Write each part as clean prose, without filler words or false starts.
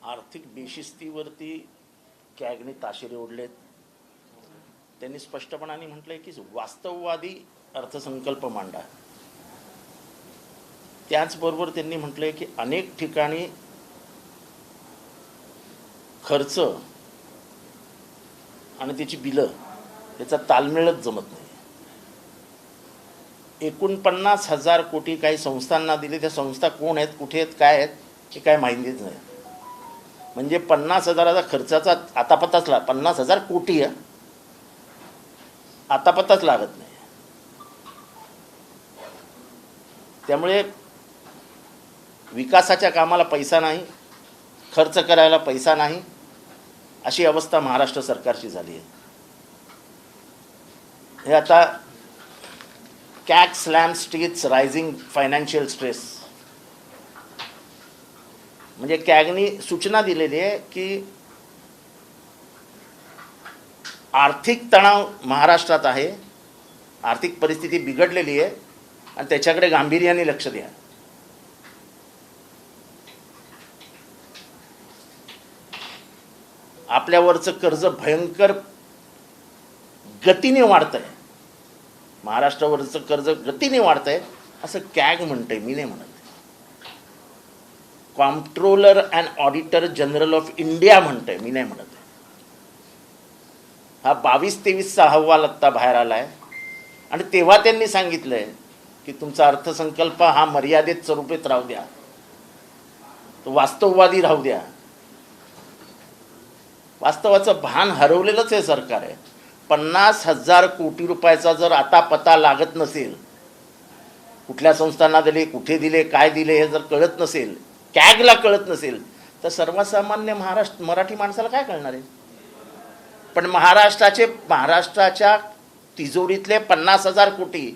आर्थिक बेशिस्तीवरती कॅगने ताशेरे ओढलेत. त्यांनी स्पष्टपणाने म्हटलंय की वास्तववादी अर्थसंकल्प मांडा. त्याचबरोबर त्यांनी म्हटलंय की अनेक ठिकाणी खर्च आणि त्याची बिलं याचा ताळमेळच जमत नाही. 49,000 कोटी काही संस्थांना दिले. त्या संस्था कोण आहेत, कुठे आहेत, काय आहेत हे काय माहितीच नाही. म्हणजे 50,000चा खर्चाचा आतापताच 50,000 कोटी आहे, आतापताच लागत नाही. त्यामुळे विकासाच्या कामाला पैसा नाही, खर्च करायला पैसा नाही, अशी अवस्था महाराष्ट्र सरकारची झाली आहे. हे आता CAG slam states rising financial stress म्हणजे कॅगनी सूचना दिलेली आहे की आर्थिक तणाव महाराष्ट्रात आहे, आर्थिक परिस्थिती बिघडलेली आहे आणि त्याच्याकडे गांभीर्याने लक्ष द्या. आपल्यावरचं कर्ज भयंकर गतीने वाढतंय, महाराष्ट्रावरचं कर्ज गतीने वाढतंय असं कॅग म्हणतंय, मी नाही म्हणत. Comptroller and auditor general of India म्हणतंय, मी नाही म्हणत. हा 22-23चा अहवाल आत्ता बाहेर आलाय आणि तेव्हा त्यांनी सांगितलंय की तुमचा अर्थसंकल्प हा मर्यादित स्वरूपात राहू द्या, तो वास्तववादी राहू द्या. वास्तवाचं भान हरवलेलंच हे सरकार आहे. 50,000 कोटी रुपयाचा जर आता पता लागत नसेल, कुठल्या संस्थांना दिले, कुठे दिले, काय दिले हे जर कळत नसेल, कॅगला कळत नसेल, तर सर्वसामान्य मराठी माणसाला काय कळणार आहे? पण महाराष्ट्राच्या तिजोरीतले 50,000 कोटी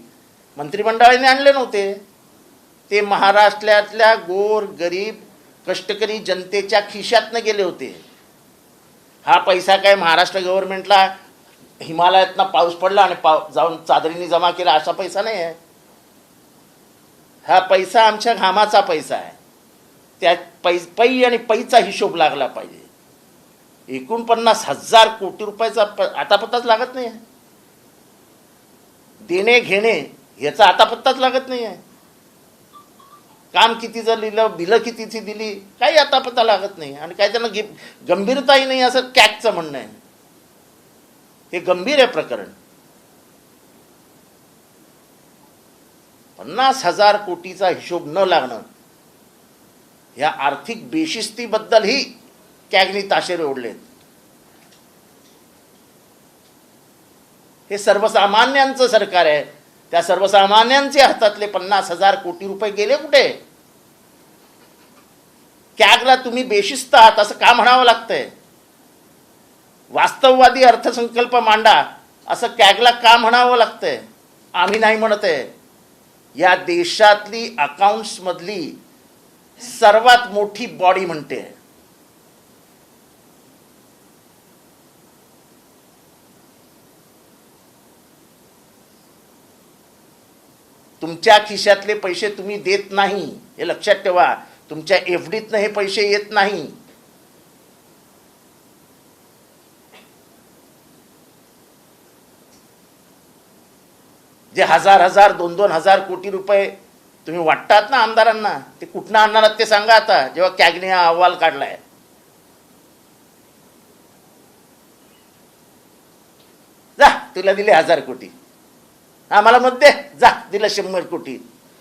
मंत्रिमंडळाने आणले नव्हते. ते महाराष्ट्रातल्या गोर गरीब कष्टकरी जनतेच्या खिशातनं गेले होते. हा पैसा काय महाराष्ट्र गव्हर्नमेंटला हिमालयातनं पाऊस पडला आणि जाऊन चादरीने जमा केला असा पैसा नाही आहे. हा पैसा आमच्या घामाचा पैसा आहे. त्या पै आणि पैचा हिशोब लागला पाहिजे. 49,000 कोटी रुपयाचा आतापत्ताच लागत नाही आहे. देणे घेणे ह्याचा आतापत्ताच लागत नाही आहे. काम कितीचं लिहिलं, बिलं कितीची दिली, काही आतापत्ता लागत नाही. आणि काय त्यांना गंभीरताही नाही असं कॅगचं म्हणणं आहे. हे गंभीर आहे प्रकरण. 50,000 कोटीचा हिशोब न लागणं, या आर्थिक बेशिस्तीबद्दलही कॅगनी ताशेरे ओढलेत. हे सर्वसामान्यांचं सरकार आहे. त्या सर्वसामान्यांच्या हातातले 50,000 कोटी रुपये गेले कुठे? कॅगला तुम्ही बेशिस्त आहात असं का म्हणावं लागतंय? वास्तववादी अर्थसंकल्प मांडा असं कॅगला का म्हणावं लागतंय? आम्ही नाही म्हणत आहे. या देशातली अकाउंट्स मधली सर्वात मोठी बॉडी म्हणते. तुमच्या खिशातले पैसे तुम्ही देत नाही हे लक्षात ठेवा. तुमच्या एफडीतनं हे पैसे येत नाही. जे हजार 2,000 कोटी रुपये तुम्ही वाटतात ना आमदारांना, ते कुठनं आणणार ते सांगा आता, जेव्हा कॅगने हा अहवाल काढलाय. जा तुला दिले 1,000 कोटी, आम्हाला मत दे, जा दिलं 100 कोटी.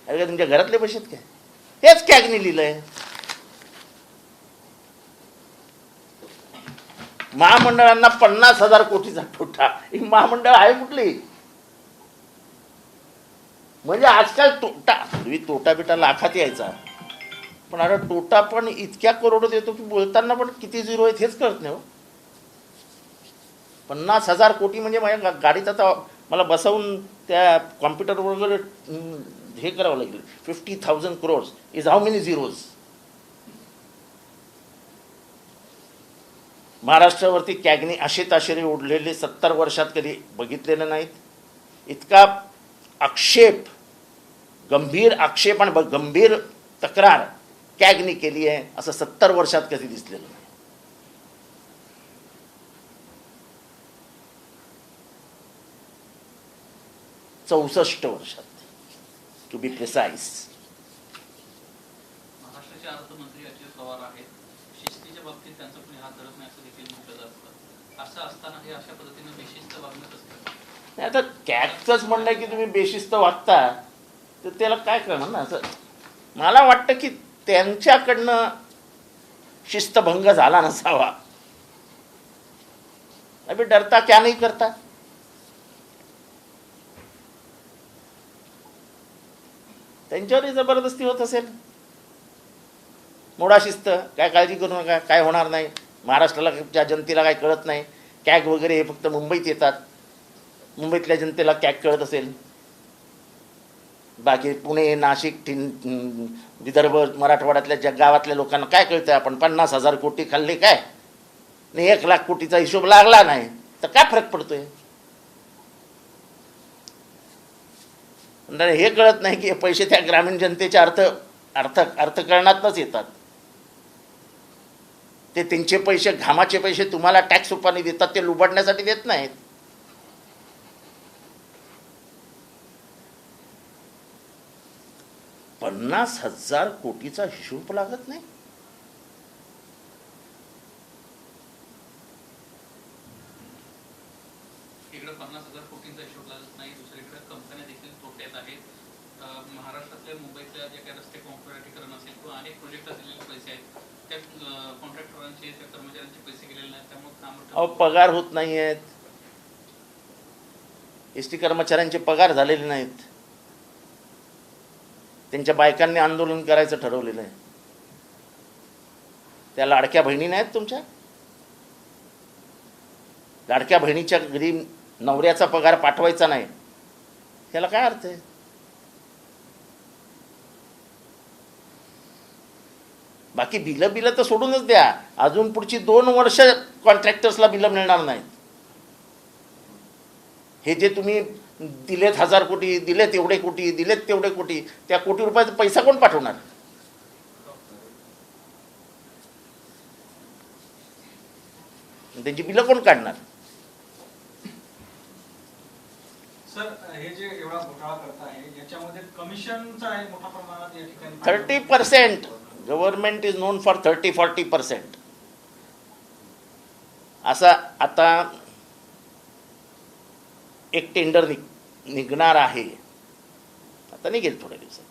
अरे तुमच्या घरातले पैसे काय? हेच कॅगने लिहिलंय. महामंडळांना 50,000 कोटीचा तोटा. ही महामंडळ आहे कुठली? म्हणजे आजकाल तोटा, पूर्वी तोटा बिटा लाखात यायचा, पण आता तोटा पण इतक्या करोड देतो की बोलताना पण किती झिरो आहेत हेच कळत नाही. 50,000 कोटी म्हणजे माझ्या गाडीत आता मला बसवून त्या कॉम्प्युटरवर वगैरे हे करावं लागेल. 50,000 crores is how many zeros? महाराष्ट्रावरती कॅगने असे ताशेरे ओढलेले 70 वर्षात कधी बघितलेले नाहीत. इतका आक्षेप, गंभीर आक्षेप आणि गंभीर तक्रार कॅगने केली आहे असं 70 वर्षात कधी दिसलेलं नाही. 64 वर्षात, टू बी प्रिसाइज. महाराष्ट्राचे अर्थमंत्री अजित पवार आहेत. शिस्तीच्या बाबतीत त्यांचा कोणी हात धरत नाही असं देखील म्हटलं जातं. असं असताना हे अशा पद्धतीने बेशिस्त वागणं असतं. आता कॅगचंच म्हणणं की तुम्ही बेशिस्त वागता, तर त्याला काय करणार ना. असं मला वाटतं की त्यांच्याकडनं शिस्तभंग झाला नसावा. अभी डरता क्या नहीं करता. त्यांच्यावरही जबरदस्ती होत असेल. मोडा शिस्त, काय काळजी करू नका, काय होणार नाही. महाराष्ट्राला जनतेला काय कळत नाही. कॅग वगैरे हे फक्त मुंबईत येतात. मुंबईतल्या जनतेला कॅग कळत असेल. बाकी पुणे, नाशिक, विदर्भ, मराठवाड्यातल्या गावातल्या लोकांना काय कळतं. आपण 50,000 कोटी खाल्ले काय आणि 1,00,000 कोटीचा हिशोब लागला नाही तर काय फरक पडतोय. हे कळत नाही की पैसे त्या ग्रामीण जनतेच्या अर्थकरणातच येतात. ते त्यांचे पैसे, घामाचे पैसे तुम्हाला टॅक्स रूपाने देतात, ते लुबाडण्यासाठी देत नाहीत. $50,000 कोटीचा हिशोब लागत नाही. इकडे 50,000 कोटींचा हिशोब लागत नाही, दुसरीकडे कंपन्या देखील तोट्यात आहेत. महाराष्ट्रातल्या, मुंबईतल्या जे काही रस्ते कॉन्ट्रॅक्टीकरण असेल किंवा अनेक प्रोजेक्ट असलेले पैसे आहेत, त्या कॉन्ट्रॅक्टरांचे, त्या कर्मचाऱ्यांचे पैसे गेलेले नाहीत. त्यामुळे पगार होत नाही आहेत. एसटी कर्मचाऱ्यांचे पगार झालेले नाहीत. त्यांच्या बायकांनी आंदोलन करायचं ठरवलेलं आहे. त्या लाडक्या बहिणी नाहीत तुमच्या. लाडक्या बहिणीच्या घरी नवऱ्याचा पगार पाठवायचा नाही, त्याला काय अर्थ आहे. बाकी बिलं तर सोडूनच द्या. अजून पुढची 2 वर्ष कॉन्ट्रॅक्टर्सला बिलं मिळणार नाहीत. हे जे तुम्ही दिलेत 1,000 कोटी, दिलेत एवढे कोटी, दिलेत तेवढे कोटी, त्या कोटी रुपयाचा पैसा कोण पाठवणार. त्यांची बिलं कोण काढणार. सर, हे जे एवढा घोटाळा करत आहे याच्यामध्ये कमिशनचा एक मोठा प्रमाणात या ठिकाणी 30%. Government is non for 30-40%. असा आता एक टेंडर निघणार आहे, आता निघेल थोड्या दिवसात.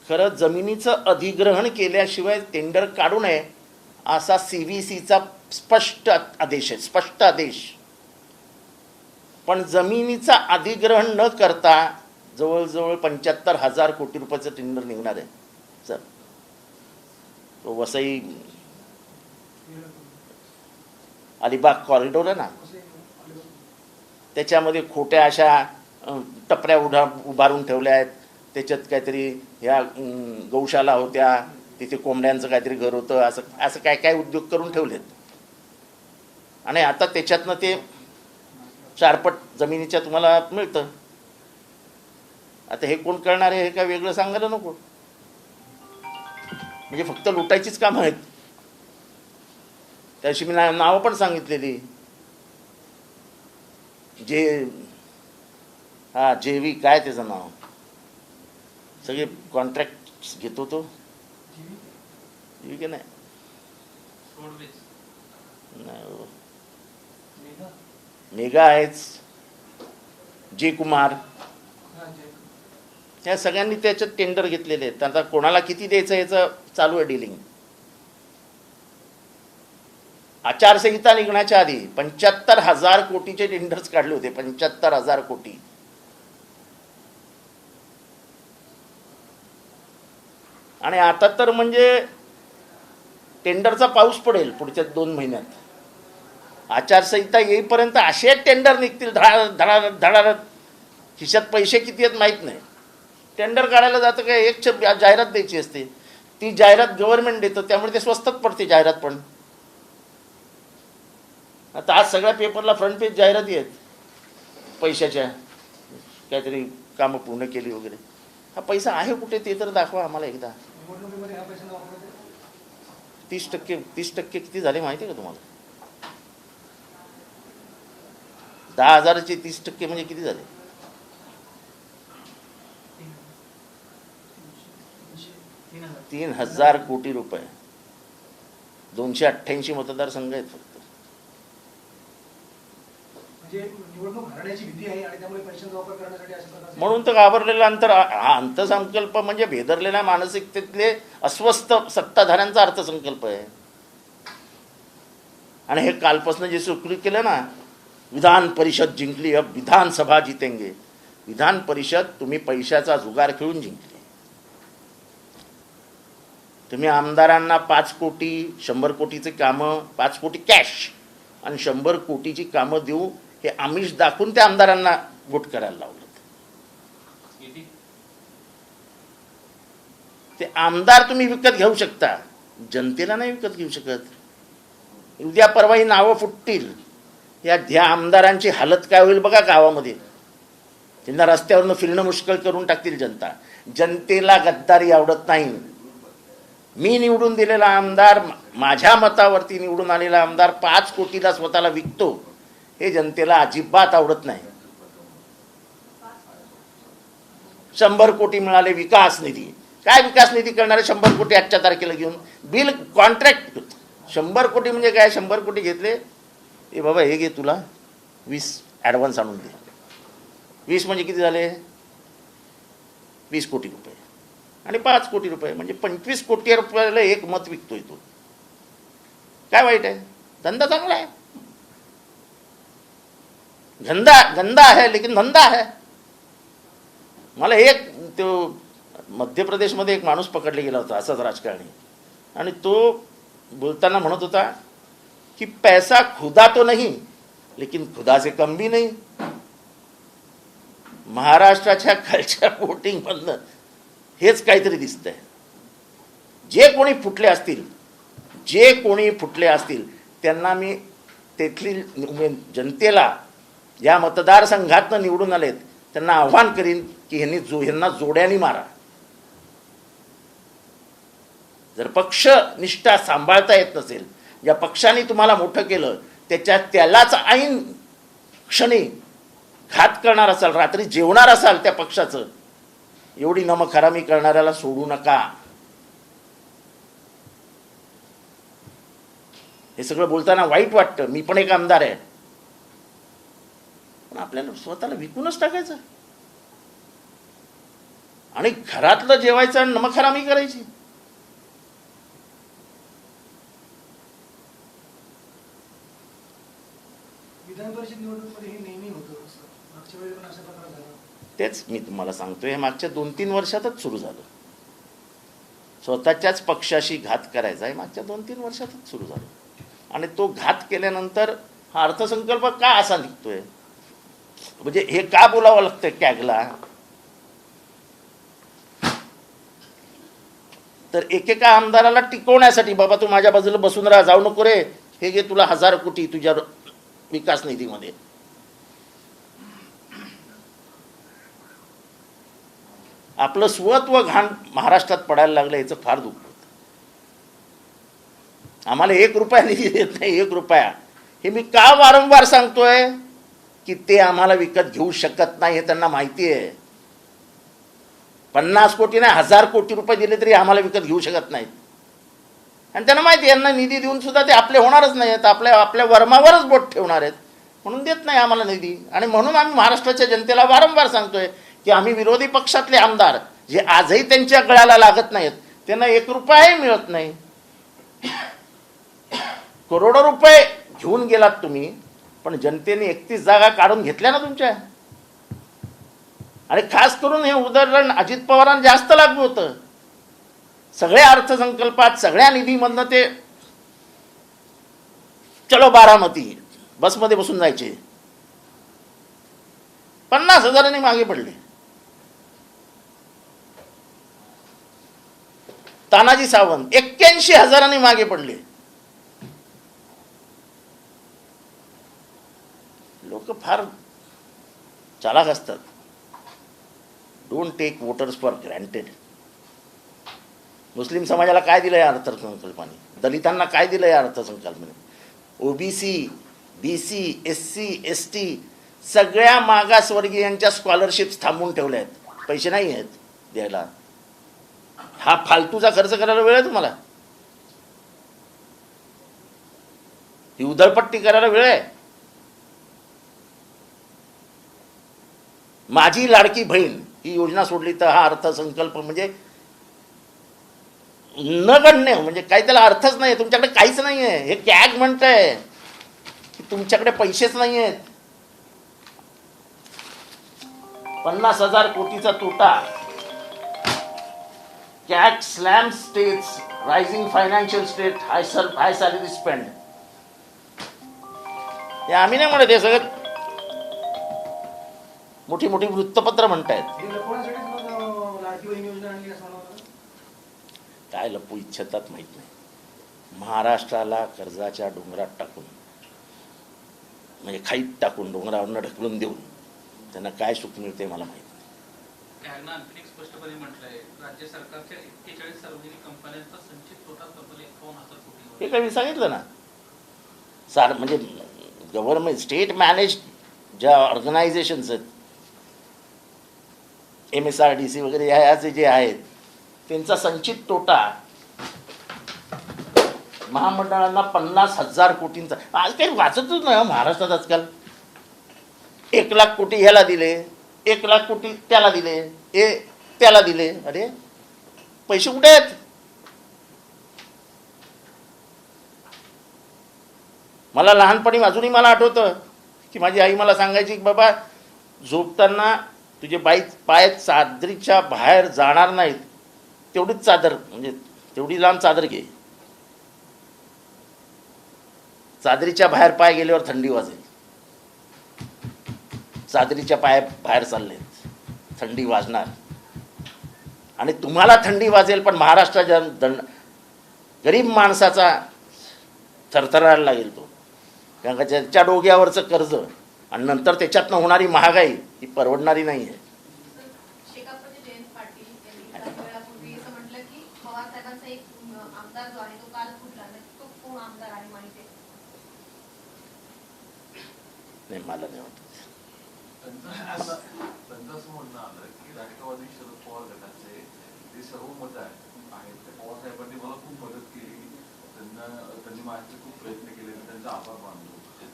खरं जमिनीचं अधिग्रहण केल्याशिवाय टेंडर काढू नये असा CVCचा स्पष्ट आदेश आहे, स्पष्ट आदेश. पण जमिनीचा अधिग्रहण न करता जवळजवळ 75,000 कोटी रुपयाचं टेंडर निघणार आहे. सर, तो वसई अलिबाग कॉरिडॉर आहे ना, त्याच्यामध्ये खोट्या अशा टपऱ्या उभारून ठेवल्या आहेत. त्याच्यात काहीतरी ह्या गौशाला होत्या, तिथे कोंबड्यांचं काहीतरी घर होतं, असं काय काय उद्योग करून ठेवलेत. आणि आता त्याच्यातनं ते 4 पट जमिनीच्या तुम्हाला मिळतं. आता हे कोण करणार आहे हे काय वेगळं सांगायला नको. म्हणजे फक्त लुटायचीच कामं आहेत. त्याशी मी नावं पण सांगितलेली. जेवी काय त्याचं नाव, सगळे कॉन्ट्रॅक्ट घेतो तो. नाही मेगा आहेच, जे कुमार, ह्या सगळ्यांनी त्याच्यात टेंडर घेतलेले आहेत. आता कोणाला किती द्यायचं याचं चालू आहे डिलिंग. आचारसंहिता निघण्याच्या आधी 75,000 कोटीचे टेंडर्स काढले होते. 75,000 कोटी. आणि आता तर म्हणजे टेंडरचा पाऊस पडेल पुढच्या 2 महिन्यात. आचारसंहिता येईपर्यंत असे टेंडर निघतील धडाधड. खिशात पैसे किती आहेत माहीत नाही. टेंडर काढायला जातं काय, एक जाहिरात द्यायची असते, ती जाहिरात गव्हर्नमेंट देतं, त्यामुळे ते स्वस्तात पडते जाहिरात. पण आता आज सगळ्या पेपरला फ्रंट पेज जाहिराती आहेत पैशाच्या, काहीतरी कामं पूर्ण केली वगैरे. हा पैसा आहे कुठे ते तर दाखवा आम्हाला एकदा. 30% किती झाले माहिती आहे का तुम्हाला. 10,000चे 30% म्हणजे किती झाले. 3000. 3000 कोटी रुपये. 288 मतदारसंघ आहेत फक्त. म्हणजे निवडणूक हरण्याची भीती आहे आणि त्यामुळे पैशांचा वापर करण्यासाठी अशा प्रकारचे म्हणून तर घाबरलेला अंतर हा अर्थसंकल्प म्हणजे भेदरलेल्या मानसिकतेतले अस्वस्थ सत्ताधाऱ्यांचा अर्थसंकल्प आहे. आणि हे कालपासून जे सुरू केलं ना, विधान परिषद जिंकली, अब विधानसभा जितेंगे. विधान परिषद तुम्ही पैशाचा जुगार खेळून जिंकली. तुम्ही आमदारांना 5 कोटी 100 कोटीचे कामं, 5 कोटी कॅश आणि 100 कोटीची कामं देऊ हे आमिष दाखवून त्या आमदारांना वोट करायला लावलं. निधी ते आमदार तुम्ही विकत घेऊ शकता, जनतेला नाही विकत घेऊ शकत. उद्या परवा ही नावं फुटतील. ह्या आमदारांची हालत काय होईल बघा गावामध्ये. त्यांना रस्त्यावरनं फिरणं मुश्किल करून टाकतील जनता. जनतेला गद्दारी आवडत नाही. मी निवडून दिलेला आमदार, माझ्या मतावरती निवडून आलेला आमदार 5 कोटीला स्वतःला विकतो, हे जनतेला अजिबात आवडत नाही. 100 कोटी मिळाले विकास निधी. काय विकास निधी करणारे 100 कोटी आजच्या तारखेला घेऊन? बिल कॉन्ट्रॅक्ट 100 कोटी म्हणजे काय? 100 कोटी घेतले, ए बाबा हे घे, तुला 20 ॲडव्हान्स आणून दे. 20 म्हणजे किती झाले? 20 कोटी रुपये. आणि 5 कोटी रुपये म्हणजे 25 कोटी रुपयाला एक मत विकतोय तो. काय वाईट आहे? धंदा चांगला आहे. गंदा है लेकिन धंदा है. मला एक तो मध्य प्रदेशमध्ये एक माणूस पकडला गेला होता असाच राजकारणी, आणि तो बोलताना म्हणत होता की पैसा खुदा तो नहीं लेकिन खुदा से कम भी नहीं. महाराष्ट्राच्या खालच्या वोटिंगमधनं हेच काहीतरी दिसतंय. जे कोणी फुटले असतील त्यांना मी तेथली जनतेला, या मतदारसंघातनं निवडून आलेत, त्यांना आव्हान करीन की ह्यांना जोड्याने मारा. जर पक्ष निष्ठा सांभाळता येत नसेल, ज्या पक्षाने तुम्हाला मोठं केलं त्यालाच ऐन क्षणी घात करणार असाल, रात्री जेवणार असाल त्या पक्षाचं, एवढी नमखरामी करणाऱ्याला सोडू नका. हे सगळं बोलताना वाईट वाटतं. मी पण एक आमदार आहे, पण आपल्याला स्वतःला विकूनच टाकायचं आणि घरातलं जेवायचं आणि नमखरामी करायची. विधान परिषद निवडणुकीमध्ये हे नेहमी होतं. मागच्या वेळी पण अशा प्रकार झाला. तेच मी तुम्हाला सांगतोय, हे मागच्या 2-3 वर्षातच सुरू झालं. स्वतःच्याच पक्षाशी घात करायचा हे मागच्या 2-3 वर्षातच सुरू झालं. आणि तो घात केल्यानंतर हा अर्थसंकल्प का असा निघतोय, म्हणजे हे का बोलावं लागतं कॅगला? तर एकेका आमदाराला टिकवण्यासाठी, बाबा तू माझ्या बाजूला बसून राहा, जाऊ नको रे, हे घे तुला 1000 कोटी तुझ्या विकास निधीमध्ये. आपलं स्वत्व घाण महाराष्ट्रात पडायला लागलं, याचं फार दुःख होतं. आम्हाला 1 रुपया निधी देत नाही, 1 रुपया. हे मी का वारंवार सांगतोय की ते आम्हाला विकत घेऊ शकत नाही, हे त्यांना माहिती आहे. 50 कोटी नाही 1000 कोटी रुपये दिले तरी आम्हाला विकत घेऊ शकत नाहीत. आणि त्यांना माहिती आहे यांना निधी देऊन सुद्धा ते आपले होणारच नाही आहेत, आपल्या वर्मावरच बोट ठेवणार आहेत, म्हणून देत नाही आम्हाला निधी. आणि म्हणून आम्ही महाराष्ट्राच्या जनतेला वारंवार सांगतोय की आम्ही विरोधी पक्षातले आमदार जे आजही त्यांच्या गळ्याला लागत नाहीत, त्यांना 1 रुपयाही मिळत नाही. करोडो रुपये घेऊन गेलात तुम्ही, पण जनतेने 31 जागा काढून घेतल्या ना तुमच्या. आणि खास करून हे उदाहरण अजित पवारांना जास्त लागू होतं. सगळ्या अर्थसंकल्पात सगळ्या निधीमधनं ते चलो बारामती बसमध्ये बसून जायचे. 50,000 मागे पडले. तानाजी सावंत 81,000 मागे पडले. लोक फार चालाक असतात. Don't take voters for granted. मुस्लिम समाजाला काय दिलं या अर्थसंकल्पाने? दलितांना काय दिलं या अर्थसंकल्पाने? ओबीसी, बीसी, एससी, एसटी सगळ्या मागासवर्गीयांच्या स्कॉलरशिप्स थांबवून ठेवल्या आहेत. पैसे नाही आहेत द्यायला. हा फालतूचा खर्च करायला वेळ आहे तुम्हाला? ही उधळपट्टी करायला वेळ आहे? माझी लाडकी बहीण ही योजना सोडली तर हा अर्थसंकल्प म्हणजे नगण्य, म्हणजे काही त्याला अर्थच नाही. तुमच्याकडे काहीच नाही आहे. हे कॅग म्हणतंय की तुमच्याकडे पैसेच नाही आहेत. 50,000 कोटीचा तोटा. CAG slam states rising financial state high salary spend. हे आम्ही नाही म्हणत, हे सगळं मोठी मोठी वृत्तपत्र म्हणतायत. हे लपवण्यासाठीच मग लाडकी बहीण योजना आणली असं म्हणा. काय लपू इच्छितात माहित नाही. महाराष्ट्राला कर्जाच्या डोंगरात टाकून, म्हणजे खाईत टाकून, डोंगरावरनं ढकलून देऊन त्यांना काय सुख मिळते मला माहित नाही. कॅगनं आणखी एक स्पष्टपणे म्हटलंय, राज्य सरकारच्या 41 सार्वजनिक कंपन्यांचा संचित तोटा तब्बल 51,000 कोटी. हे काय मी सांगितलं ना. म्हणजे गव्हर्नमेंट स्टेट मॅनेज ज्या ऑर्गनायझेशन्स आहेत, MSRDC वगैरे ह्याचे जे आहेत, त्यांचा संचित तोटा महामंडळांना 50,000 कोटींचा. आज काही वाचतच नाही महाराष्ट्रात आजकाल. 1,00,000 कोटी ह्याला दिले, 1,00,000 कोटी त्याला दिले, त्याला दिले. अरे पैसे कुठे आहेत? मला लहानपणी अजूनही मला आठवतं की माझी आई मला सांगायची की बाबा झोपताना तुझे पाय चादरीच्या बाहेर जाणार नाहीत, तेवढीच चादर, म्हणजे तेवढी लांब चादर घे. चादरीच्या बाहेर पाय गेल्यावर थंडी वाजेल. चादरीच्या पाय बाहेर चाललेत, थंडी वाजणार. आणि तुम्हाला थंडी वाजेल, पण महाराष्ट्राच्या गरीब माणसाचा थरथरायला लागेल तो. कारण का ज्याच्या डोक्यावरचं कर्ज आणि नंतर त्याच्यातनं होणारी महागाई ही परवडणारी नाही आहे. शेकापचे जयंत पाटील यांनी काही वेळापूर्वी असं म्हटलं की पवार साहेबांचा एक आमदार जो आहे तो काल फुटला, तो कोण आमदार आहे माहिती आहे? नाही, मला नाही वाटत. त्यांचं असं म्हणणं आलं की राष्ट्रवादी शरद पवार गटाचे जे सर्व मत आहेत ते पवार साहेबांनी मला खूप मदत केली, त्यांनी माझ्यासाठी खूप प्रयत्न केले, त्यांचा आभार मानतो.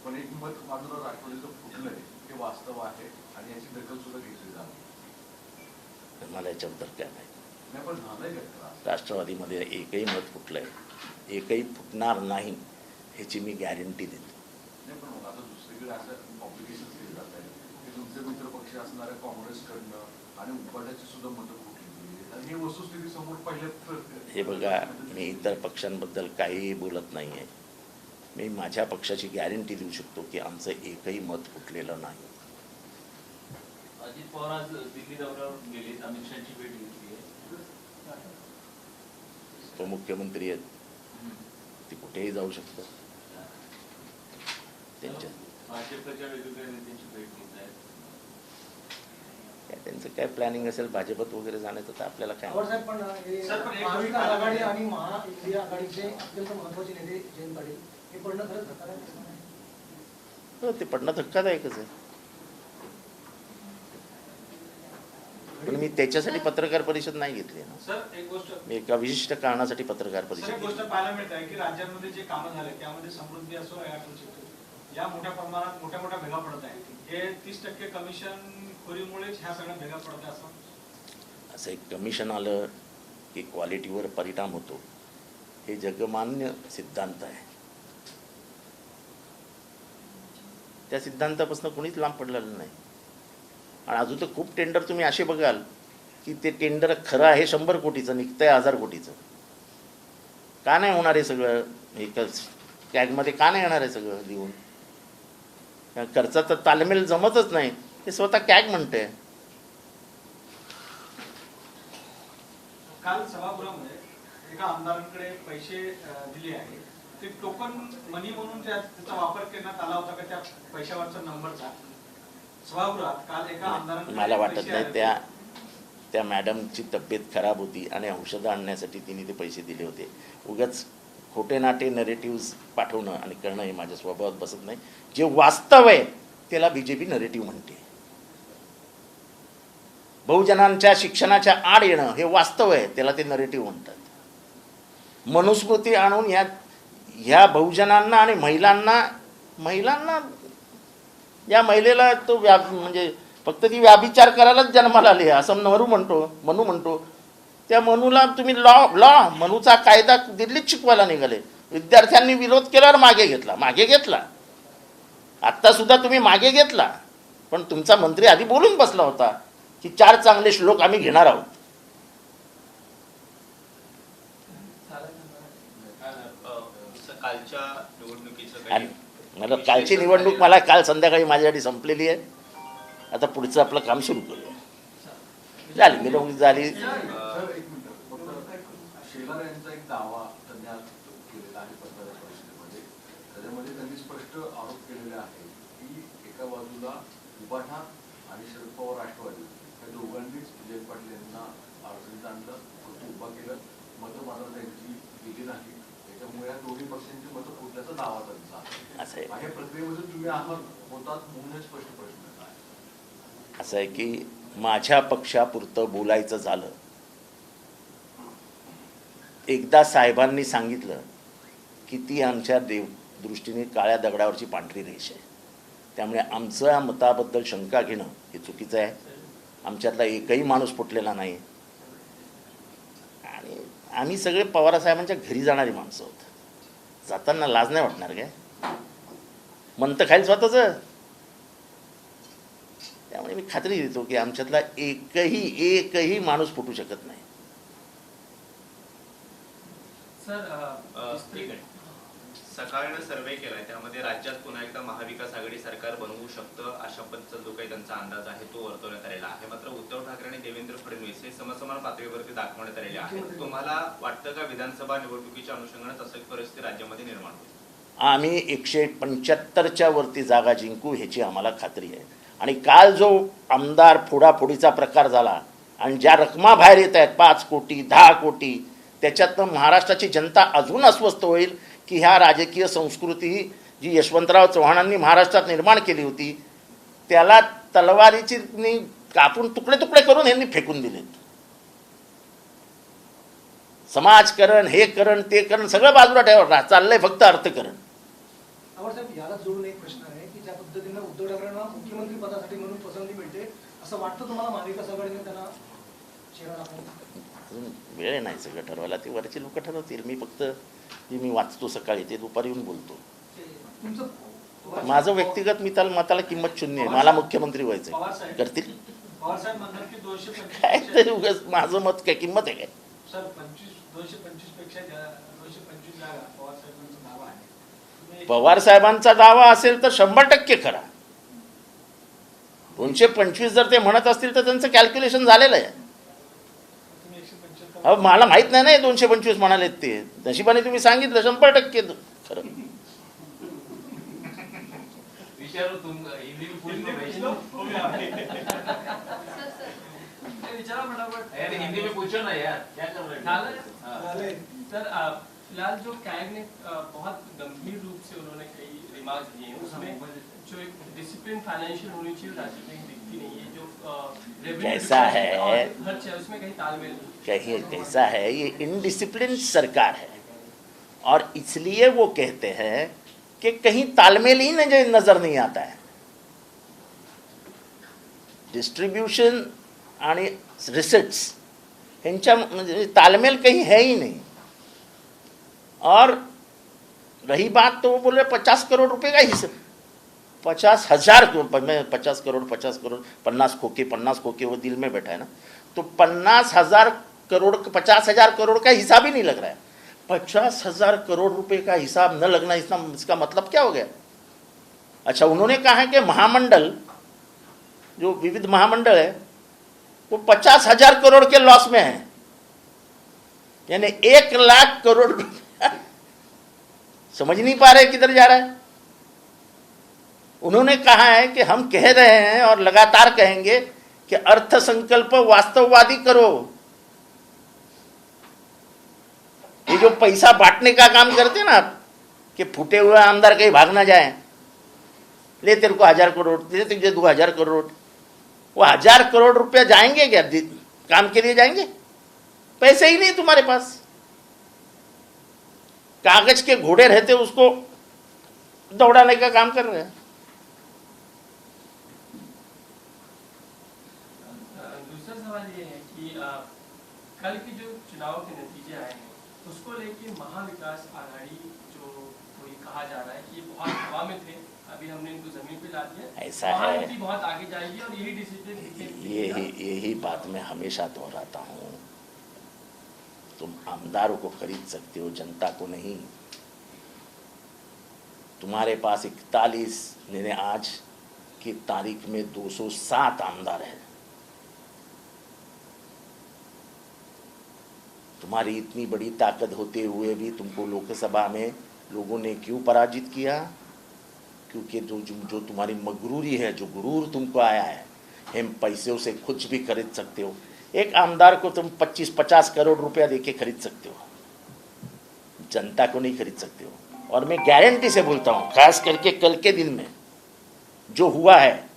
पण एक मत मात्र राष्ट्रवादीचं फुटलंय हे वास्तव आहे आणि याची दखल सुद्धा घेतली जाते. मला याच्याबद्दल काय माहिती नाही, पण झालंय का? राष्ट्रवादीमध्ये एकही मत फुटलंय, एकही फुटणार नाही ह्याची मी गॅरंटी देतो. नाही, पण मग आता दुसरीकडे असं कॉम्प्लिकेशन केले जात आहे की तुमचे मित्र पक्ष असणाऱ्या काँग्रेसकडनं आणि उपाध्याची सुद्धा मतं फुटली आणि ही वस्तुस्थिती समोर पहिल्या. हे बघा, मी इतर पक्षांबद्दल काहीही बोलत नाही आहे. मी माझ्या पक्षाची गॅरंटी देऊ शकतो की आमचं एकही मत फुटलेलं नाही. अजित पवार आज दिल्ली दौऱ्यावर गेले, अमित शहाची भेट घेतली आहे. तो मुख्यमंत्री आहेत, ते कुठेही जाऊ शकतो. त्यांच्या भाजपच्या वेगवेगळ्या नेत्यांची भेट घेत आहेत. त्यांचं काय प्लॅनिंग असेल भाजपत वगैरे जाण्याचं, तर आपल्याला काय. पवार साहेब पण महाविकास आघाडी आणि महा इंडिया आघाडीचे अत्यंत महत्वाचे नेते जयंत पाटील हे पडणं खरंच धक्कादायक आहे. हो, ते पडणं धक्कादायकच आहे. पण मी त्याच्यासाठी पत्रकार परिषद नाही घेतली ना. सर एक गोष्ट मी एका विशिष्ट कारणासाठी पत्रकार सर, परिषद एक गोष्ट घेतली. पाहायला मिळत आहे की राज्यांमध्ये जे कामं झाले त्यामध्ये समृद्धी असो या मोठ्या प्रमाणात मोठ्या भेगा पडत आहे. हे 30% कमिशन खोरीमुळेच ह्या सगळ्या भेगा पडत आहे असं एक कमिशन आलं की क्वालिटीवर परिणाम होतो, हे जगमान्य सिद्धांत आहे. त्या सिद्धांतापासून कोणीच लांब पडलेलं नाही. आणि अजून तर खूप टेंडर तुम्ही असे बघाल की ते टेंडर खरं आहे 100 कोटीचं, निघतंय 1000 कोटीचं. का नाही होणार आहे सगळं? एकच कॅगमध्ये का नाही येणार आहे सगळं लिहून? खर्चाचा तालमेल जमतच नाही, हे स्वतः कॅग म्हणते. काल सभागृहामध्ये एका आमदारांकडे पैसे दिले आहेत, ते टोकन मनी म्हणून त्याचा वापर करण्यात आला होता का त्या पैशावरचा नंबरचा? सभागृहात काल एका आमदारांकडे मला वाटत पैसे नाही आले. त्या मॅडमची तब्येत खराब होती आणि औषधं आणण्यासाठी तिने ते पैसे दिले होते. उगाच खोटे नाटे नरेटिव्ह पाठवणं आणि करणं हे माझ्या स्वभावात बसत नाही. जे वास्तव आहे त्याला BJP नरेटिव्ह म्हणते. बहुजनांच्या शिक्षणाच्या आड येणं हे वास्तव आहे, त्याला ते नरेटिव्ह म्हणतात. मनुस्मृती आणून ह्या बहुजनांना आणि महिलांना या महिलेला तो म्हणजे फक्त ती व्याभिचार करायलाच जन्माला आली आहे असं मनू म्हणतो. त्या मनूला तुम्ही लॉ मनूचा कायदा दिल्लीत शिकवायला निघाले. विद्यार्थ्यांनी विरोध केल्यावर मागे घेतला. आत्ता सुद्धा तुम्ही मागे घेतला, पण तुमचा मंत्री आधी बोलून बसला होता की 4 चांगले श्लोक आम्ही घेणार आहोत. कालच्या निवडणुकीचं आणि मला कालची निवडणूक काल संध्याकाळी माझ्यासाठी संपलेली आहे. आता पुढचं आपलं काम सुरू करूया. झाली मिरवणूक झाली. सर एक मिनिट, फक्त शेलार यांचा एक दावा त्यांनी आज केलेला आहे पत्रकार परिषदेमध्ये. त्याच्यामध्ये त्यांनी स्पष्ट आरोप केलेले आहे की एका बाजूला उबाठा आणि शरद पवार राष्ट्रवादी या दोघांनीच जयंत पाटील यांना अडचणीत आणलं, उभा केलं, मतं मात्र त्यांची दिली नाही. त्याच्यामुळे या दोन्ही पक्षांची मतं फुटल्याचा दावा त्यांचा आहे. या प्रक्रियेमध्ये तुम्ही आहात होतात म्हणून स्पष्ट प्रश्न आहे. असं आहे की माझ्या पक्षापुरतं बोलायचं झालं, एकदा साहेबांनी सांगितलं की ती आमच्या दृष्टीने काळ्या दगडावरची पांढरी रेष आहे. त्यामुळे आमच्या मताबद्दल शंका घेणं हे चुकीचं आहे. आमच्यातला एकही माणूस फुटलेला नाही आणि आम्ही सगळे पवारसाहेबांच्या घरी जाणारी माणसं आहोत. जाताना लाज नाही वाटणार काय? म्हणतं खाईल स्वतःचं. त्यामुळे मी खात्री देतो की आमच्यातला एकही माणूस फुटू शकत नाही. ठीक आहे. सकाळनं सर्वे केलाय, त्यामध्ये राज्यात पुन्हा एकदा महाविकास आघाडी सरकार बनवू शकतं अशा पद्धतीचा जो काही त्यांचा अंदाज आहे तो वर्तवण्यात आलेला आहे. मात्र उद्धव ठाकरे आणि देवेंद्र फडणवीस हे समसमान पातळीवरती दाखवण्यात आलेले आहेत. तुम्हाला वाटतं का विधानसभा निवडणुकीच्या अनुषंगाने तसं परिस्थिती राज्यामध्ये निर्माण होईल? आम्ही 175च्या वरती जागा जिंकू ह्याची आम्हाला खात्री आहे. आणि काल जो आमदार फोडाफोडीचा प्रकार झाला आणि ज्या रकमा बाहेर येत आहेत 5 कोटी 10 कोटी, त्याच्यातनं महाराष्ट्राची जनता अजून अस्वस्थ होईल की ह्या राजकीय संस्कृती जी यशवंतराव चव्हाणांनी महाराष्ट्रात निर्माण केली होती त्याला तलवारीची कापून तुकडे तुकडे करून यांनी फेकून दिलेत. समाजकरण, हे करण ते करण सगळं बाजूला ठेवा, चाललंय फक्त अर्थकरण. साहेब, याला जोडून एक प्रश्न आहे की ज्या पद्धतीनं उद्धव ठाकरेंना मुख्यमंत्री पदासाठी म्हणून पसंती मिळते, असं वाटतं तुम्हाला महाविकास आघाडीने त्यांना चेहरा दाखवला? वेळ नाही सगळं ठरवायला, ते वरची लोक ठरवतील. मी फक्त जे मी वाचतो सकाळी ते दुपारी येऊन बोलतो. माझं व्यक्तिगत मताला किंमत शून्य आहे. मला मुख्यमंत्री व्हायचंय, करतील पवारसाहेब म्हणतात की 225 काय तरी उगाच माझं मत काय किंमत आहे काय? सर 225 पेक्षा 225 जागा पवारसाहेबांचा दावा आहे. पवारसाहेबांचा दावा असेल तर 100% खरा. 225 जर ते म्हणत असतील तर त्यांचं कॅल्क्युलेशन झालेलं आहे. तुम्ही 175 अहो मला माहित नाही ना 225 म्हणालेत ते. नशिबाने तुम्ही सांगितलं 100% खरं. विचारू हिंदी में पूछ लो भाई. विचारा फटाफट. अरे हिंदी में पूछो ना यार, क्या कर रहे हैं? सर फिलहाल जो कैग ने बहुत गंभीर रूप से उन्होंने कई रिमार्क्स दिए हैं, उसमें जो एक डिसिप्लिन फाइनेंशियल होनी चाहिए राज्य में दिखती नहीं है. जो कैसा है खर्च है उसमें कहीं तालमेल नहीं. कहीं कैसा है, ये इनडिसिप्लिन सरकार है और इसलिए वो कहते हैं कि कहीं तालमेल ही नजर नहीं आता है. डिस्ट्रीब्यूशन आणि रिसिट्स ह्यांच्या म्हणजे तालमेल कहीं है ही नहीं. और रही बात तो वो बोल रहे 50 करोड़ रुपए का हिस्सा, 50,000 50 करोड़ 50 खोके वो दिल में बैठा है ना. तो 50,000 करोड़ 50,000 करोड़ का हिसाब ही नहीं लग रहा है. 50,000 करोड़ रुपए का हिसाब न लगना इसका मतलब क्या हो गया? अच्छा, उन्होंने कहा है कि महामंडल जो विविध महामंडल है वो 50,000 करोड़ के लॉस में है, यानी 1 लाख करोड़ रुपया. समझ नहीं पा रहे किधर जा रहा है. उन्होंने कहा है कि हम कह रहे हैं और लगातार कहेंगे कि अर्थसंकल्प वास्तववादी करो. ये जो पैसा बांटने का काम करते ना आप, कि फूटे हुए आमदार कहीं भाग ना जाए, ले तेरे को 1000 करोड़, ले तुझे 2000 करोड़. वो 1000 करोड़ रुपया जाएंगे क्या? काम के लिए जाएंगे? पैसे ही नहीं तुम्हारे पास। कागज के घोड़े रहते उसको दौड़ाने का काम कर रहे हैं। दूसरा सवाल ये है कि कल के जो चुनाव के नतीजे आए हैं उसको लेके महाविकास आघाड़ी जो कोई कहा जा रहा है कि ये बहुत हवा में थे, अभी हमने इनको जमीन पे ला दिया, ऐसा है। महायुति बहुत आगे जाएगी और यही डिसीजन यही बात मैं हमेशा दोहराता हूं। तुम आमदारों को खरीद सकते हो, जनता को नहीं। तुम्हारे पास 41 यानी आज की तारीख में 207 आमदार हैं। तुम्हारी इतनी बड़ी ताकत होते हुए भी तुमको लोकसभा में लोगों ने क्यों पराजित किया? क्योंकि जो तुम्हारी मगरूरी है, जो गुरूर तुमको आया है, हम पैसों से कुछ भी खरीद सकते हो। एक आमदार को तुम 25-50 करोड़ रुपया देके खरीद सकते हो, जनता को नहीं खरीद सकते हो। और मैं गारंटी से बोलता हूं, खास करके कल के दिन में जो हुआ है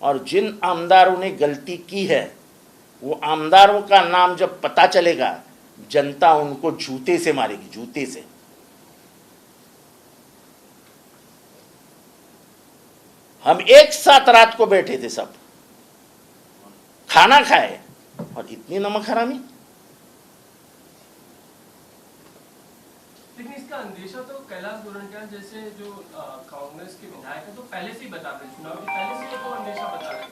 और जिन आमदारों ने गलती की है, वो आमदारों का नाम जब पता चलेगा, जनता उनको जूते से मारेगी, जूते से। हम एक साथ रात को बैठे थे, सब खाना खाए, और इतनी नमक हरामी। लेकिन इसका अंदेशा तो कैलाश गोरंट्याल जैसे जो कांग्रेस के विधायक है तो पहले से ही बता रहे, चुनाव के पहले से ही तो अंदेशा बता रहे।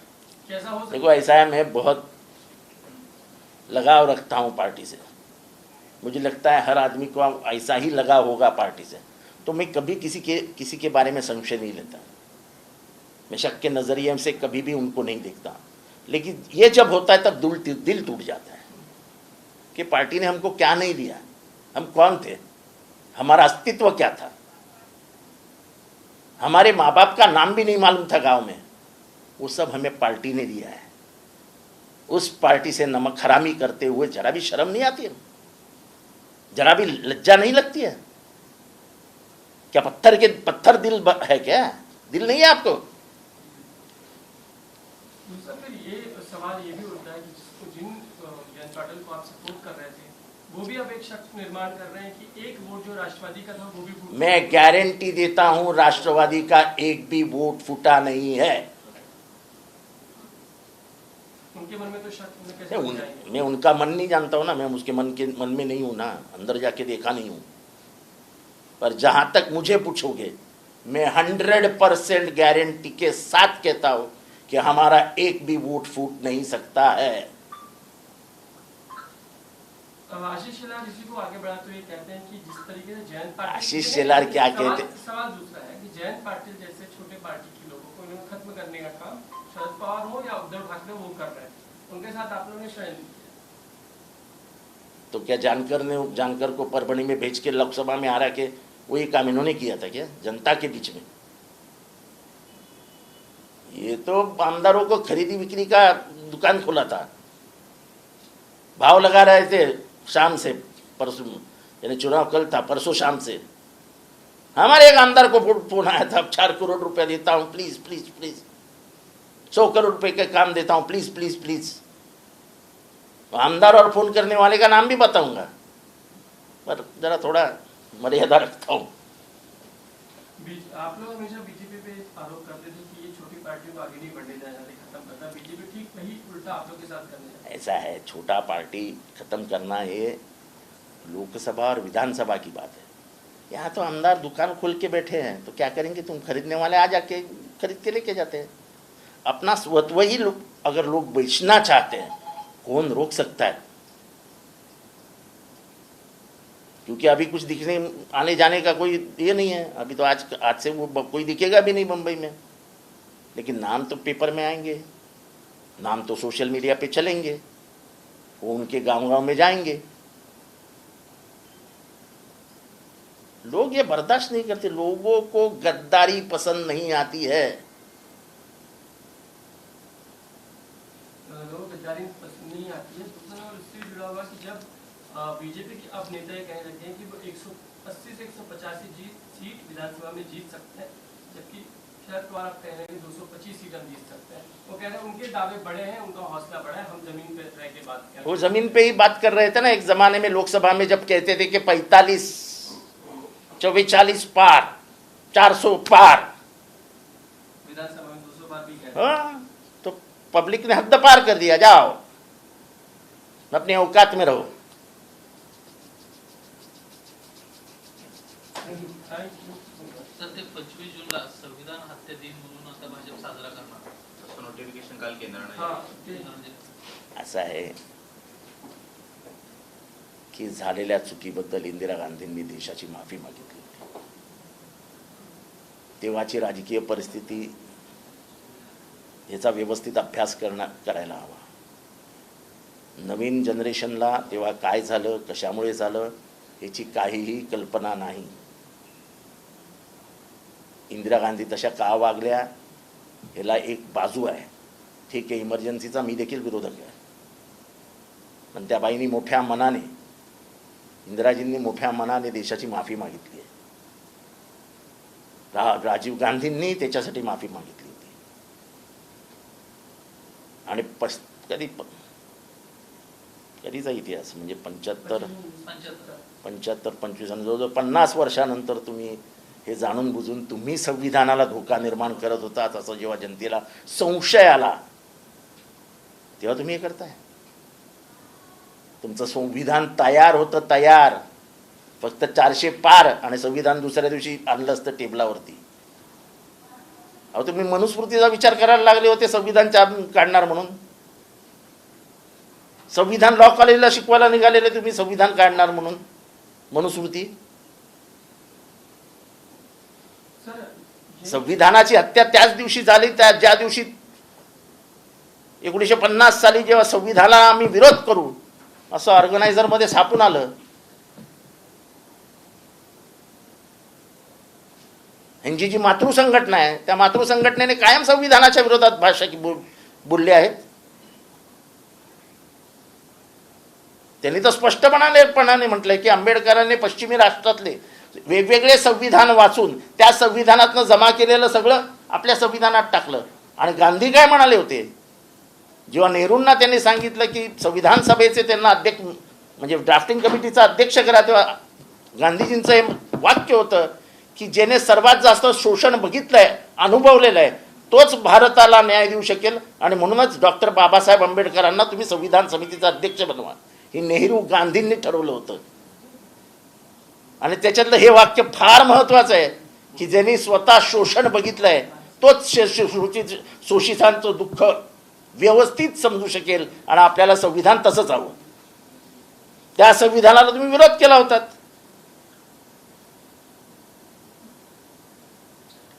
कैसा हो सकता है? देखो ऐसा है, मैं बहुत लगाव रखता हूं पार्टी से। मुझे लगता है हर आदमी को ऐसा ही लगाव होगा पार्टी से। तो मैं कभी किसी के बारे में संशय नहीं लेता। मैं शक के नजरिए से कभी भी उनको नहीं देखता। लेकिन ये जब होता है तब दिल टूट जाता है कि पार्टी ने हमको क्या नहीं दिया। हम कौन थे? हमारा अस्तित्व क्या था? हमारे माँ बाप का नाम भी नहीं मालूम था गांव में। वो सब हमें पार्टी ने दिया है। उस पार्टी से नमक हरामी करते हुए जरा भी शर्म नहीं आती है? जरा भी लज्जा नहीं लगती है क्या? पत्थर दिल है क्या? दिल नहीं है आपको? दूसरा फिर ये सवाल ये भी उठता है कि जिन जयंत पाटिल को आप सपोर्ट कर रहे थे वो भी अब एक शक निर्माण कर रहे हैं कि एक वोट जो राष्ट्रवादी का था वो भी फूट। मैं गारंटी देता हूं, राष्ट्रवादी का एक भी वोट फूटा नहीं है। उनके मन में तो शक कैसे मैं उनका मन नहीं जानता हूं ना, मैं उसके मन में नहीं हूं ना, अंदर जाके देखा नहीं हूं। पर जहां तक मुझे पूछोगे, मैं 100% गारंटी के साथ कहता हूं कि हमारा एक भी वोट फूट नहीं सकता है। आशीष शेलार इसी को आगे बढ़ाते हुए कहते हैं कि जिस तरीके से जयंत पाटिल, आशीष शेलार क्या कहते हैं? सवाल दूसरा है कि जयंत पाटिल जैसे छोटे पार्टी के लोगों को इन्होंने खत्म करने का काम शरद पवार हो या उद्धव ठाकरे वो कर रहे हैं, उनके साथ आप लोगों ने शायद तो क्या जानकर को परभणी में भेज के लोकसभा में आ रहा के वही काम इन्होंने किया था क्या जनता के बीच में? ये तो आमदारों को खरीदी बिक्री का दुकान खोला था, भाव लगा रहे थे शाम से परसों, यानी चुनाव कल था, परसों शाम से हमारे एक आमदार को फोन आया था, 4 करोड़ रुपया देता हूं, प्लीज प्लीज प्लीज, 100 करोड़ रुपए का काम देता हूं, प्लीज प्लीज प्लीज। तो आमदार और फोन करने वाले का नाम भी बताऊंगा, पर जरा थोड़ा मर्यादा रखता हूं। आप लोग हमेशा बीजेपी पे आरोप करते थे कि ये छोटी पार्टियों को आगे नहीं बढ़ने देना, खत्म करना, बीजेपी ठीक वही उल्टा आप लोग के साथ करने जा रही है। ऐसा है, छोटा पार्टी खत्म करना ये लोकसभा और विधानसभा की बात है। यहाँ तो आमदार दुकान खोल के बैठे हैं, तो क्या करेंगे? तुम खरीदने वाले आ जाके खरीद के लेके जाते हैं। अपना स्वत्व ही अगर लोग बेचना चाहते हैं, कौन रोक सकता है? क्योंकि अभी कुछ दिखने आने जाने का कोई ये नहीं है। अभी तो आज से वो कोई दिखेगा भी नहीं बम्बई में, लेकिन नाम तो पेपर में आएंगे, नाम तो सोशल मीडिया पे चलेंगे, वो उनके गांव-गांव में जाएंगे। लोग ये बर्दाश्त नहीं करते, लोगों को गद्दारी पसंद नहीं आती है। लोगों को गद्दारी पसंद नहीं आती है। और इससे जुड़ा हुआ कि जब बीजेपी के अब नेता ये कहने लगे हैं कि वो 180 से 185 सीट विधानसभा में जीत सकते हैं, जबकि शरद पवार आप कह रहे हैं कि 225 सीट हम जीत सकते हैं, वो कह रहे हैं उनके दावे बड़े हैं, उनका हौसला बड़ा है, हम जमीन पे रह के बात कर रहे हैं। वो जमीन पे ही बात कर रहे थे ना, एक जमाने में लोकसभा में जब कहते थे कि 45 44 पार 400 पार, विधानसभा में 200 बार भी कह रहे हैं। हाँ, तो पब्लिक ने हद पार कर दिया, जाओ अपने औकात में रहो। तर ते 25 जूनला संविधान हत्या दिन म्हणून आता भाजप साजरा करणार तसं नोटिफिकेशन काल केंद्राने हाँ, ते- असं आहे की झालेल्या चुकीबद्दल इंदिरा गांधींनी देशाची माफी मागितली होती. तेव्हाची राजकीय परिस्थिती याचा व्यवस्थित अभ्यास करायला हवा. नवीन जनरेशनला तेव्हा काय झालं, कशामुळे झालं याची काहीही कल्पना नाही. इंदिरा गांधी तशा का वागल्या याला एक बाजू आहे. ठीक आहे, इमर्जन्सीचा मी देखील विरोधक आहे, पण त्या बाईंनी मोठ्या मनाने, इंदिराजींनी मोठ्या मनाने देशाची माफी मागितली आहे. राजीव गांधींनी त्याच्यासाठी माफी मागितली होती. आणि कधीचा इतिहास म्हणजे 75 25 आणि जवळजवळ 50 वर्षानंतर तुम्ही हे जाणून बुजून तुम्ही संविधानाला धोका निर्माण करत होतात असं जेव्हा जनतेला संशय आला तेव्हा तुम्ही हे करताय. तुमचं संविधान तयार होतं, तयार, फक्त 400 पार आणि संविधान दुसऱ्या दिवशी आणलं असतं टेबलावरती. अहो, तुम्ही मनुस्मृतीचा विचार करायला लागले होते संविधान काढणार म्हणून. संविधान लॉ कॉलेजला शिकवायला निघालेले तुम्ही संविधान काढणार म्हणून मनुस्मृती. संविधानाची हत्या त्याच दिवशी झाली, ज्या दिवशी 1950 साली जेव्हा संविधानाला आम्ही विरोध करू असं ऑर्गनायझर मध्ये सापून आलं. यांची जी मातृसंघटना आहे त्या मातृसंघटनेने कायम संविधानाच्या विरोधात भाषा बोलले आहेत. त्यांनी तर स्पष्टपणाने म्हटलंय की आंबेडकरांनी पश्चिमी राष्ट्रातले वेगवेगळे संविधान वाचून त्या संविधानातनं जमा केलेलं सगळं आपल्या संविधानात टाकलं. आणि गांधी काय म्हणाले होते जेव्हा नेहरूंना त्यांनी सांगितलं की संविधान सभेचे त्यांना अध्यक्ष म्हणजे ड्राफ्टिंग कमिटीचा अध्यक्ष करा, तेव्हा गांधीजींचं हे वाक्य होतं की ज्याने सर्वात जास्त शोषण बघितलंय, अनुभवलेलं आहे, तोच भारताला न्याय देऊ शकेल. आणि म्हणूनच डॉक्टर बाबासाहेब आंबेडकरांना तुम्ही संविधान समितीचा अध्यक्ष बनवा, हे नेहरू गांधींनी ठरवलं होतं. आणि त्याच्यातलं हे वाक्य फार महत्वाचं आहे की ज्यांनी स्वतः शोषण बघितलंय तोच शोषितांचं दुःख व्यवस्थित समजू शकेल. आणि आपल्याला संविधान तसंच हवं. त्या संविधानाला तुम्ही विरोध केला होता.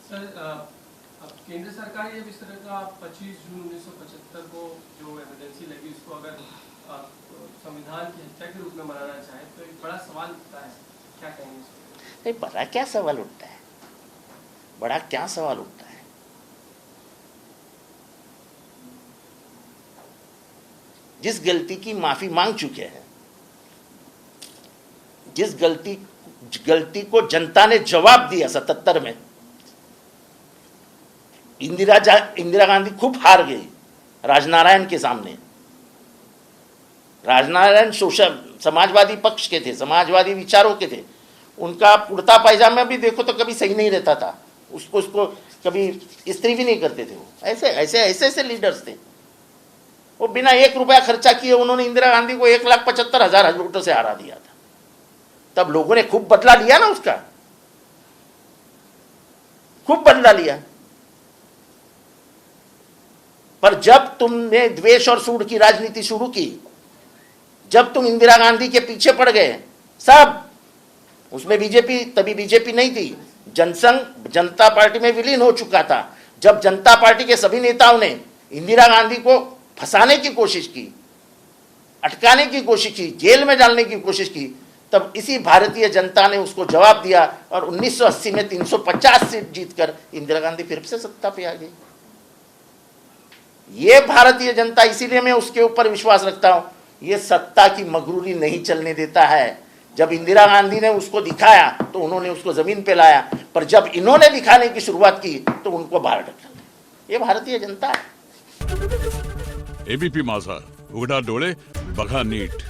सर, केंद्र सरकार ये इस तरह का 25 जून 1975 को जो इमरजेंसी लगी उसको अगर संविधान की हत्या के रूप में मनाना चाहे तो एक बड़ा सवाल उठता है, क्या कहेंगे? नहीं, बड़ा क्या सवाल उठता है, बड़ा क्या सवाल उठता है. जिस गलती की माफी मांग चुके हैं, जिस गलती को जनता ने जवाब दिया 77 में, इंदिरा गांधी खूब हार गई राजनारायण के सामने. राजनारायण समाजवादी पक्ष के थे, समाजवादी विचारों के थे. उनका कुर्ता पायजामा भी देखो तो कभी सही नहीं रहता था, उसको कभी इस्त्री भी नहीं करते थे. वो ऐसे लीडर्स थे. वो बिना 1 रुपया खर्चा किए उन्होंने इंदिरा गांधी को 1,75,000 वोटों से हरा दिया था. तब लोगों ने खूब बदला लिया ना, उसका खूब बदला लिया. पर जब तुमने द्वेष और सूड की राजनीति शुरू की, जब तुम इंदिरा गांधी के पीछे पड़ गए सब, उसमें बीजेपी, तभी बीजेपी नहीं थी, जनसंघ जनता पार्टी में विलीन हो चुका था. जब जनता पार्टी के सभी नेताओं ने इंदिरा गांधी को फंसाने की कोशिश की, अटकाने की कोशिश की, जेल में डालने की कोशिश की, तब इसी भारतीय जनता ने उसको जवाब दिया और 1980 में 350 सीट जीतकर इंदिरा गांधी फिर से सत्ता पे आ गई. ये भारतीय जनता, इसीलिए मैं उसके ऊपर विश्वास रखता हूं, ये सत्ता की मगरूरी नहीं चलने देता है. जब इंदिरा गांधी ने उसको दिखाया तो उन्होंने उसको जमीन पे लाया, पर जब इन्होंने दिखाने की शुरुआत की तो उनको बाहर ढकला। ये भारतीय जनता है। एबीपी माझा, उघडा डोळे बघा नीट।